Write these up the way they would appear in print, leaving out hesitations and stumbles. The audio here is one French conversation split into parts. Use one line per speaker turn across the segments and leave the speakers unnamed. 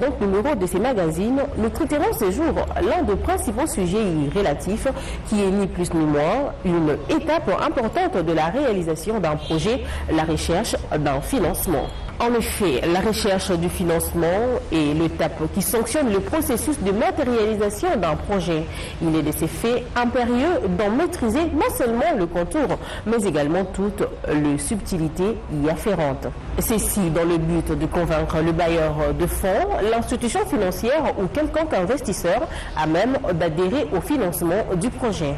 Donc, numéro de ces magazines, nous traiterons ce jour l'un des principaux sujets relatifs qui est ni plus ni moins une étape importante de la réalisation d'un projet, la recherche d'un financement. En effet, la recherche du financement est l'étape qui sanctionne le processus de matérialisation d'un projet. Il est de ces faits impérieux d'en maîtriser non seulement le contour, mais également toutes les subtilités y afférentes. Ceci dans le but de convaincre le bailleur de fonds, l'institution financière ou quelconque investisseur à même d'adhérer au financement du projet.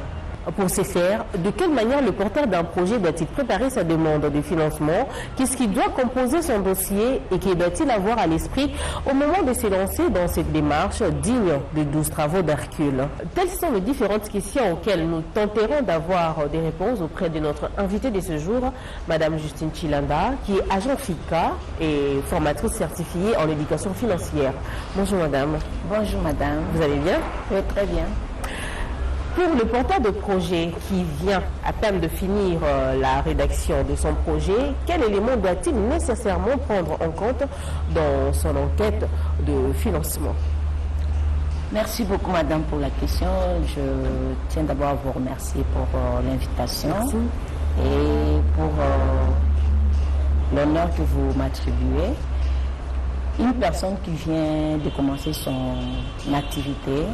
Pour ce faire, de quelle manière le porteur d'un projet doit-il préparer sa demande de financement? Qu'est-ce qu'il doit composer son dossier et que doit-il avoir à l'esprit au moment de se lancer dans cette démarche digne de 12 travaux d'Hercule? Telles sont les différentes questions auxquelles nous tenterons d'avoir des réponses auprès de notre invitée de ce jour, Madame Justine Chilanda, qui est agent FICA et formatrice certifiée en éducation financière. Bonjour Madame.
Bonjour Madame.
Vous allez bien?
Oui, très bien.
Pour le porteur de projet qui vient à peine de finir la rédaction de son projet, quel élément doit-il nécessairement prendre en compte dans son enquête de financement?
Merci beaucoup Madame pour la question. Je tiens d'abord à vous remercier pour l'invitation et pour l'honneur que vous m'attribuez. Une personne qui vient de commencer son activité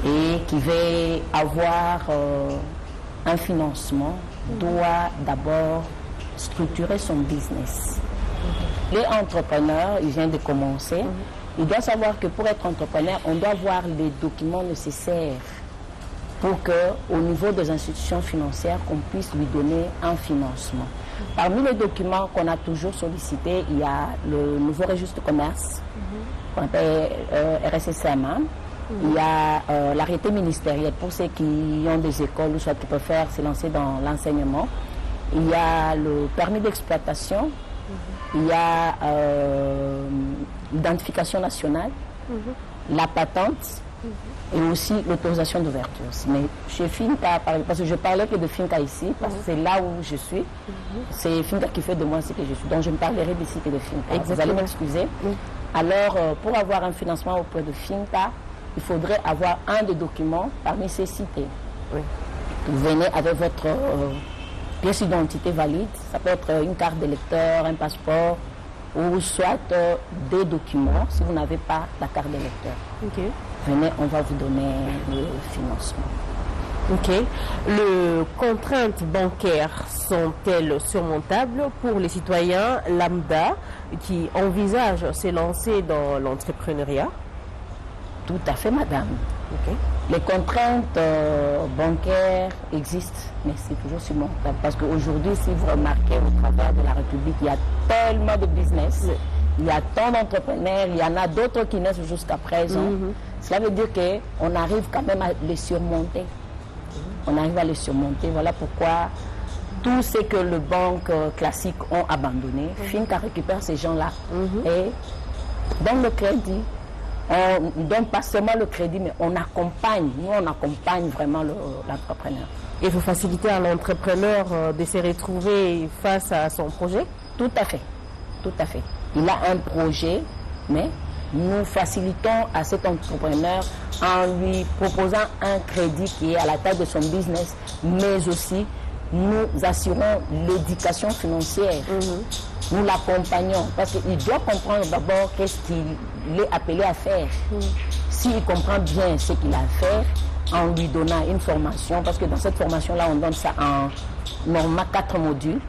et qui veut avoir un financement doit d'abord structurer son business. Les entrepreneurs, ils viennent de commencer, ils doivent savoir que pour être entrepreneur, on doit avoir les documents nécessaires pour qu'au niveau des institutions financières, qu'on puisse lui donner un financement. Parmi les documents qu'on a toujours sollicités, il y a le nouveau registre de commerce, qu'on appelle RSSMA. Il y a l'arrêté ministériel pour ceux qui ont des écoles ou soit qui préfèrent se lancer dans l'enseignement. Il y a le permis d'exploitation. Il y a l'identification nationale, la patente et aussi l'autorisation d'ouverture. Mais chez Finca, parce que je parlais que de Finca ici, parce que c'est là où je suis, c'est Finca qui fait de moi ce que je suis. Donc je ne parlerai d'ici que de Finca. Exactement. Vous allez m'excuser. Alors, pour avoir un financement auprès de Finca, il faudrait avoir un des documents parmi ces cités. Vous venez avec votre pièce d'identité valide, ça peut être une carte d'électeur, un passeport, ou soit des documents si vous n'avez pas la carte d'électeur. Venez, on va vous donner le financement.
Les contraintes bancaires sont-elles surmontables pour les citoyens lambda qui envisagent de se lancer dans l'entrepreneuriat?
Tout à fait, madame. Les contraintes bancaires existent, mais c'est toujours surmontable. Parce qu'aujourd'hui, si vous remarquez au travers de la République, il y a tellement de business, il y a tant d'entrepreneurs, il y en a d'autres qui naissent jusqu'à présent. Cela veut dire qu'on arrive quand même à les surmonter. On arrive à les surmonter. Voilà pourquoi tout ce que les banques classiques ont abandonné, Finca récupère ces gens-là. Et dans le crédit, on ne donne pas seulement le crédit, mais on accompagne. Nous, on accompagne vraiment l'entrepreneur.
Et vous facilitez à l'entrepreneur de se retrouver face à son projet?
Tout à fait. Tout à fait. Il a un projet, mais nous facilitons à cet entrepreneur en lui proposant un crédit qui est à la taille de son business, mais aussi nous assurons l'éducation financière. Nous l'accompagnons parce qu'il doit comprendre d'abord qu'est-ce qu'il est appelé à faire. S'il comprend bien ce qu'il a à faire, en lui donnant une formation, parce que dans cette formation-là, on donne ça en normalement 4 modules.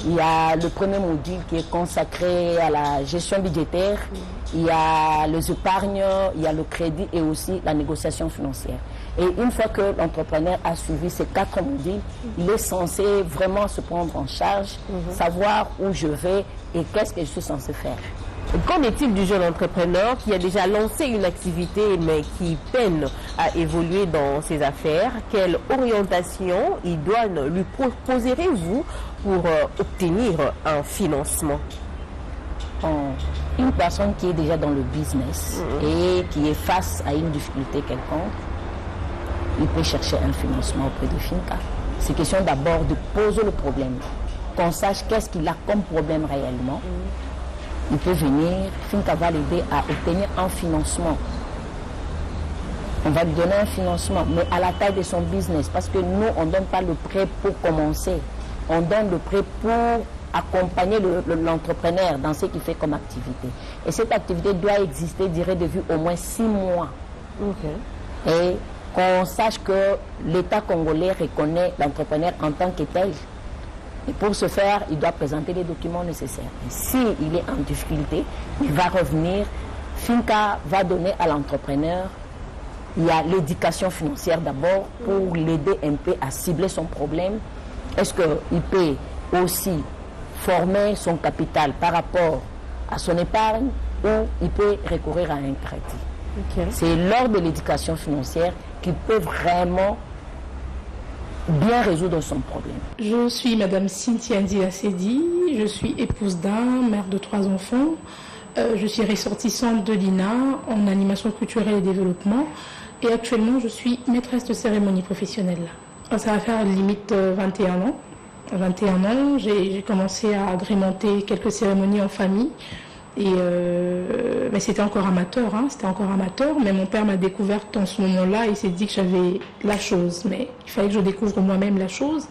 Il y a le premier module qui est consacré à la gestion budgétaire, il y a les épargnes, il y a le crédit et aussi la négociation financière. Et une fois que l'entrepreneur a suivi ces 4 modules, il est censé vraiment se prendre en charge, savoir où je vais et qu'est-ce que je suis censé faire.
Qu'en est-il du jeune entrepreneur qui a déjà lancé une activité mais qui peine à évoluer dans ses affaires? Quelle orientation il doit lui proposerez-vous pour obtenir un financement?
Une personne qui est déjà dans le business et qui est face à une difficulté quelconque, il peut chercher un financement auprès de Finca. C'est question d'abord de poser le problème, qu'on sache qu'est-ce qu'il a comme problème réellement. il peut venir, Finca va l'aider à obtenir un financement. On va lui donner un financement, mais à la taille de son business, parce que nous, on ne donne pas le prêt pour commencer. On donne le prêt pour accompagner l'entrepreneur dans ce qu'il fait comme activité. Et cette activité doit exister, durée de vue, au moins 6 mois. Okay. Et qu'on sache que l'État congolais reconnaît l'entrepreneur en tant que tel. Et pour ce faire, il doit présenter les documents nécessaires. Et s'il est en difficulté, il va revenir. Finca va donner à l'entrepreneur. Il y a l'éducation financière d'abord pour l'aider un peu à cibler son problème. Est-ce qu'il peut aussi former son capital par rapport à son épargne ou il peut recourir à un crédit? Okay. C'est lors de l'éducation financière qu'il peut vraiment bien résoudre son problème.
Je suis Madame Cynthia Ndiasedi, je suis épouse d'un, mère de 3 enfants. Je suis ressortissante de l'INA en animation culturelle et développement. Et actuellement, je suis maîtresse de cérémonie professionnelle. Ça va faire limite 21 ans. 21 ans, j'ai commencé à agrémenter quelques cérémonies en famille. Et mais c'était encore amateur, c'était encore amateur. Mais mon père m'a découverte en ce moment-là. Il s'est dit que j'avais la chose. Mais il fallait que je découvre moi-même la chose.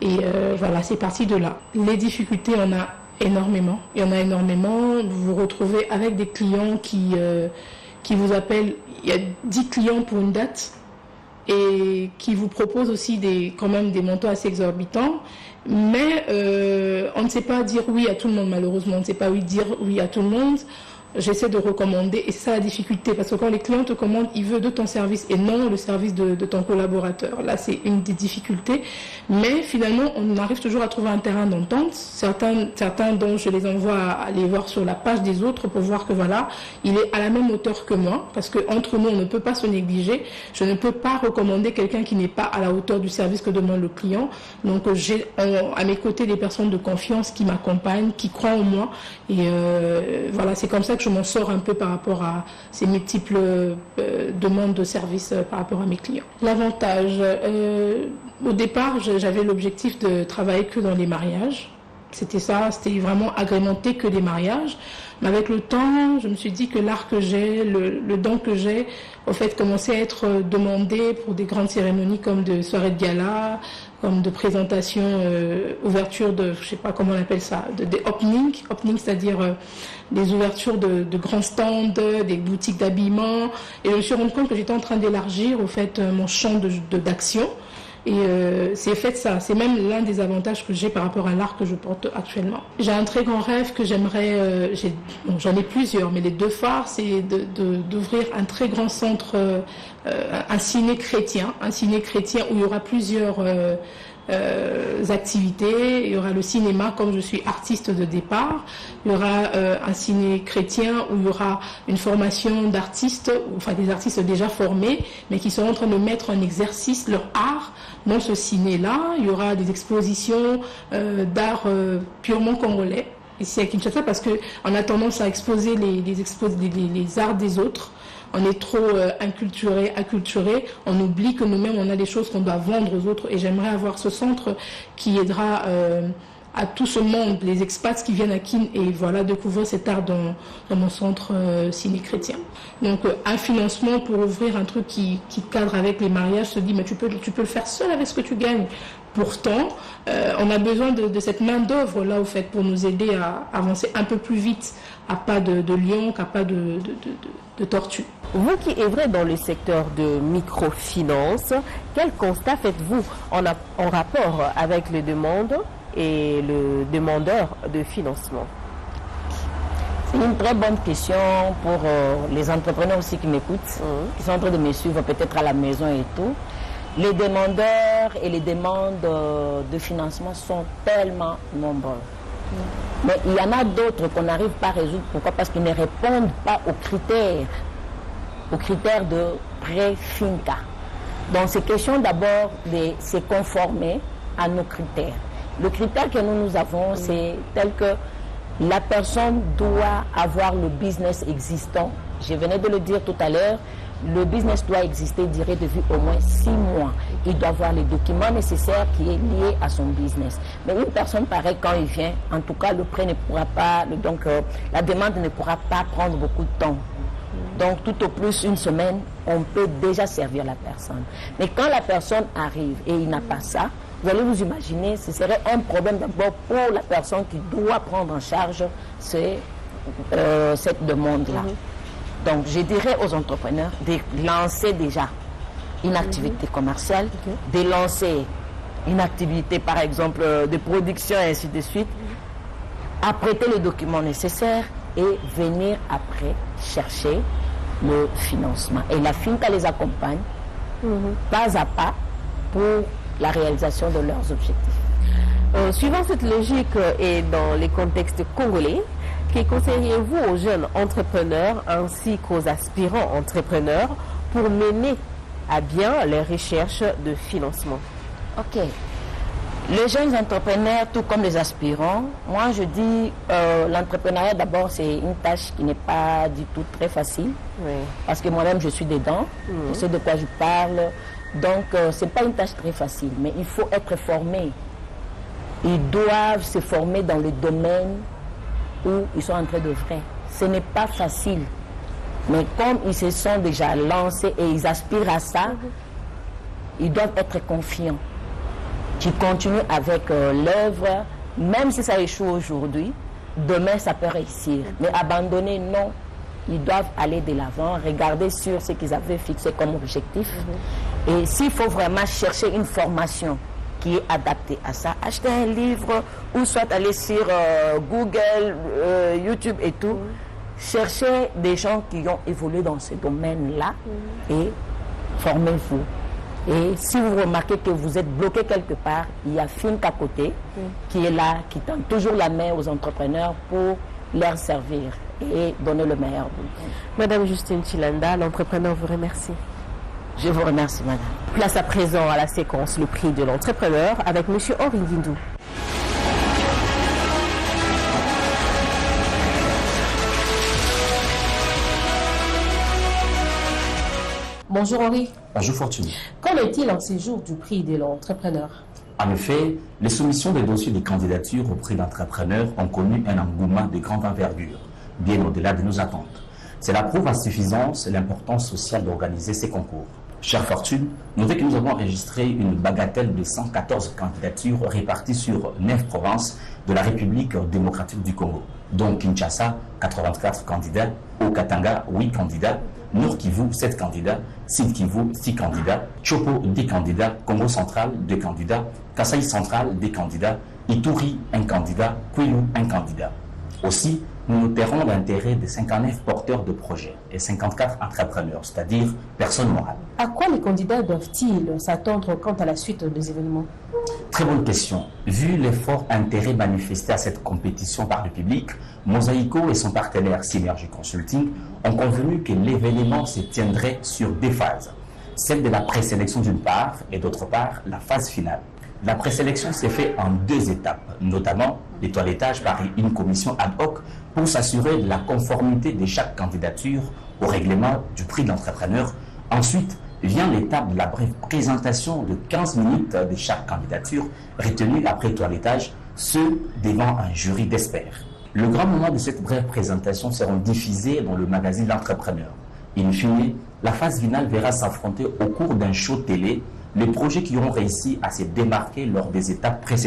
Et voilà, c'est parti de là. Les difficultés, on a énormément. Il y en a énormément. Vous vous retrouvez avec des clients qui vous appellent. Il y a 10 clients pour une date et qui vous proposent aussi quand même des montants assez exorbitants. Mais on ne sait pas dire oui à tout le monde, malheureusement. On ne sait pas dire oui à tout le monde. J'essaie de recommander, et c'est ça la difficulté, parce que quand les clients te commandent, ils veulent de ton service et non le service de ton collaborateur. Là, c'est une des difficultés. Mais finalement, on arrive toujours à trouver un terrain d'entente. Certains dont je les envoie à aller voir sur la page des autres pour voir que voilà, il est à la même hauteur que moi, parce que entre nous, on ne peut pas se négliger. Je ne peux pas recommander quelqu'un qui n'est pas à la hauteur du service que demande le client. Donc, j'ai à mes côtés des personnes de confiance qui m'accompagnent, qui croient en moi. Et voilà, c'est comme ça que je m'en sors un peu par rapport à ces multiples demandes de services par rapport à mes clients. L'avantage, au départ, j'avais l'objectif de travailler que dans les mariages. C'était ça, c'était vraiment agrémenter que des mariages. Mais avec le temps, je me suis dit que l'art que j'ai, le don que j'ai, au fait, commençait à être demandé pour des grandes cérémonies comme de soirées de gala, comme de présentation, ouverture de, je sais pas comment on appelle ça, des openings, c'est-à-dire des ouvertures de grands stands, des boutiques d'habillement. Et je me suis rendu compte que j'étais en train d'élargir, au fait, mon champ d'action. Et c'est fait ça, c'est même l'un des avantages que j'ai par rapport à l'art que je porte actuellement. J'ai un très grand rêve que j'aimerais, j'en ai plusieurs, mais les 2 phares, c'est d'ouvrir un très grand centre, un ciné chrétien où il y aura plusieurs activités. Il y aura le cinéma, comme je suis artiste de départ. Il y aura un ciné chrétien où il y aura une formation d'artistes, enfin des artistes déjà formés, mais qui sont en train de mettre en exercice leur art dans ce ciné-là. Il y aura des expositions d'art purement congolais ici à Kinshasa, parce qu'on a tendance à exposer les arts des autres. On est trop acculturé, on oublie que nous-mêmes, on a des choses qu'on doit vendre aux autres. Et j'aimerais avoir ce centre qui aidera à tout ce monde, les expats qui viennent à Kin, et voilà, découvrir cet art dans mon centre ciné-chrétien. Donc, un financement pour ouvrir un truc qui cadre avec les mariages, se dit, mais tu peux le faire seul avec ce que tu gagnes. Pourtant, on a besoin de cette main-d'œuvre là, au fait, pour nous aider à avancer un peu plus vite, à pas de lion, qu'à pas de tortue.
Vous qui œuvrez dans le secteur de microfinance, quel constat faites-vous en rapport avec les demandes et le demandeur de financement?
C'est une très bonne question pour les entrepreneurs aussi qui m'écoutent, qui sont en train de me suivre peut-être à la maison et tout. Les demandeurs et les demandes de financement sont tellement nombreux. Mais il y en a d'autres qu'on n'arrive pas à résoudre. Pourquoi? Parce qu'ils ne répondent pas aux critères de pré-Finca. Donc c'est question d'abord de se conformer à nos critères. Le critère que nous avons, c'est tel que la personne doit avoir le business existant Je venais de le dire tout à l'heure, le business doit exister, durée de vie au moins 6 mois. Il doit avoir les documents nécessaires qui est lié à son business. Mais une personne pareille, quand il vient, en tout cas, le prêt ne pourra pas, la demande ne pourra pas prendre beaucoup de temps. Donc, tout au plus une semaine, on peut déjà servir la personne. Mais quand la personne arrive et il n'a pas ça, vous allez vous imaginer, ce serait un problème d'abord pour la personne qui doit prendre en charge cette demande-là. Donc, je dirais aux entrepreneurs de lancer déjà une activité commerciale, de lancer une activité, par exemple, de production et ainsi de suite, apprêter les documents nécessaires et venir après chercher le financement. Et la FINCA les accompagne pas à pas pour la réalisation de leurs objectifs.
Suivant cette logique et dans les contextes congolais, que conseillez-vous aux jeunes entrepreneurs ainsi qu'aux aspirants entrepreneurs pour mener à bien les recherches de financement?
Ok. Les jeunes entrepreneurs, tout comme les aspirants, moi je dis l'entrepreneuriat d'abord c'est une tâche qui n'est pas du tout très facile.
Oui.
Parce que moi-même je suis dedans, je sais de quoi je parle. Donc c'est pas une tâche très facile, mais il faut être formé. Ils doivent se former dans le domaine où ils sont en train d'œuvrer. Ce n'est pas facile. Mais comme ils se sont déjà lancés et ils aspirent à ça, ils doivent être confiants. Qu'ils continuent avec l'œuvre, même si ça échoue aujourd'hui, demain ça peut réussir. Mais abandonner, non. Ils doivent aller de l'avant, regarder sur ce qu'ils avaient fixé comme objectif. Et s'il faut vraiment chercher une formation qui est adapté à ça, acheter un livre ou soit aller sur Google, YouTube et tout, chercher des gens qui ont évolué dans ce domaine-là et formez-vous. Et si vous remarquez que vous êtes bloqué quelque part, il y a FINCA à côté qui est là, qui tend toujours la main aux entrepreneurs pour leur servir et donner le meilleur d'eux.
Madame Justine Chilanda, l'entrepreneur vous remercie.
Je vous remercie, madame.
Place à présent à la séquence Le prix de l'entrepreneur avec M. Henri Guindou. Bonjour Henri.
Bonjour Fortune.
Qu'en est-il en ces jours du prix de l'entrepreneur?
En effet, les soumissions des dossiers de candidature au prix d'entrepreneur ont connu un engouement de grande envergure, bien au-delà de nos attentes. Cela prouve à suffisance l'importance sociale d'organiser ces concours. Chère Fortune, notez que nous avons enregistré une bagatelle de 114 candidatures réparties sur 9 provinces de la République démocratique du Congo, dont Kinshasa, 84 candidats, Haut-Katanga, 8 candidats, Nord Kivu, 7 candidats, Sud Kivu, 6 candidats, Chopo, 10 candidats, Congo central, 2 candidats, Kasaï central, 2 candidats, Ituri, 1 candidat, Kwilu, 1 candidat. Aussi, nous noterons l'intérêt de 59 porteurs de projets et 54 entrepreneurs, c'est-à-dire personnes morales.
À quoi les candidats doivent-ils s'attendre quant à la suite des événements?
Très bonne question. Vu le fort intérêt manifesté à cette compétition par le public, Mosaico et son partenaire Synergie Consulting ont convenu que l'événement se tiendrait sur 2 phases. Celle de la présélection d'une part et d'autre part la phase finale. La présélection s'est faite en 2 étapes, notamment le toilettage par une commission ad hoc pour s'assurer de la conformité de chaque candidature au règlement du prix de l'entrepreneur. Ensuite, vient l'étape de la brève présentation de 15 minutes de chaque candidature retenue après toilettage, ce devant un jury d'experts. Le grand moment de cette brève présentation seront diffusés dans le magazine L'Entrepreneur. In fine, la phase finale verra s'affronter au cours d'un show télé les projets qui auront réussi à se démarquer lors des étapes précédentes.